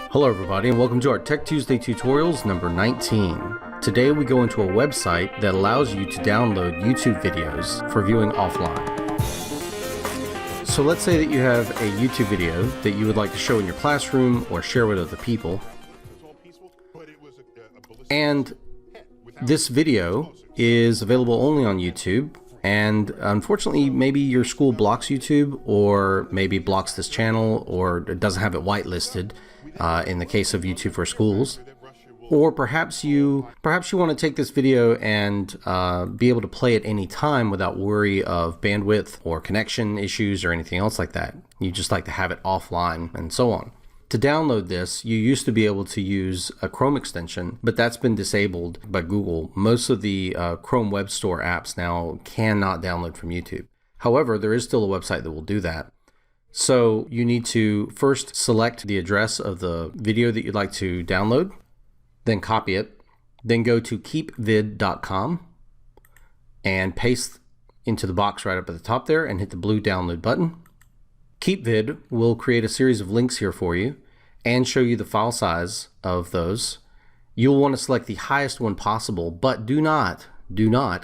Hello everybody, and welcome to our Tech Tuesday tutorials number 19. Today we go into a website that allows you to download YouTube videos for viewing offline. So let's say that you have a YouTube video that you would like to show in your classroom or share with other people. And this video is available only on YouTube, and unfortunately maybe your school blocks YouTube, or maybe blocks this channel, or doesn't have it whitelisted in the case of YouTube for schools. Or perhaps you want to take this video and be able to play it any time without worry of bandwidth or connection issues or anything else like that. You just like to have it offline and so on. To download this, you used to be able to use a Chrome extension, but that's been disabled by Google. Most of the Chrome Web Store apps now cannot download from YouTube. However, there is still a website that will do that. So you need to first select the address of the video that you'd like to download, then copy it, then go to keepvid.com and paste into the box right up at the top there and hit the blue download button. Keepvid will create a series of links here for you and show you the file size of those. You'll want to select the highest one possible, but do not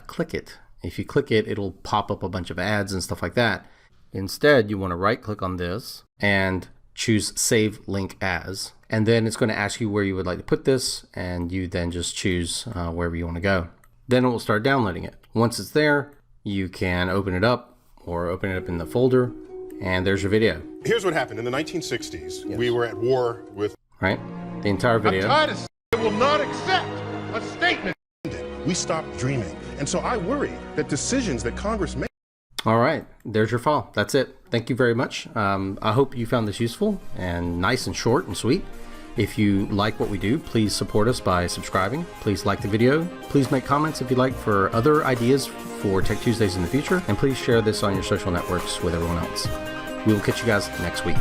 click it. If you click it, it'll pop up a bunch of ads and stuff like that. Instead, you want to right click on this and choose Save Link As. And then it's going to ask you where you would like to put this, and you then just choose wherever you want to go. Then it will start downloading it. Once it's there, you can open it up or open it up in the folder, and there's your video. Here's what happened. In the 1960s, we were at war with... Right? The entire video. I'm tired of I will not accept a statement. We stopped dreaming. And so I worry that decisions that Congress makes... All right, there's your file. That's it. Thank you very much. I hope you found this useful and nice and short and sweet. If you like what we do, please support us by subscribing. Please like the video. Please make comments if you'd like for other ideas for Tech Tuesdays in the future. And please share this on your social networks with everyone else. We will catch you guys next week.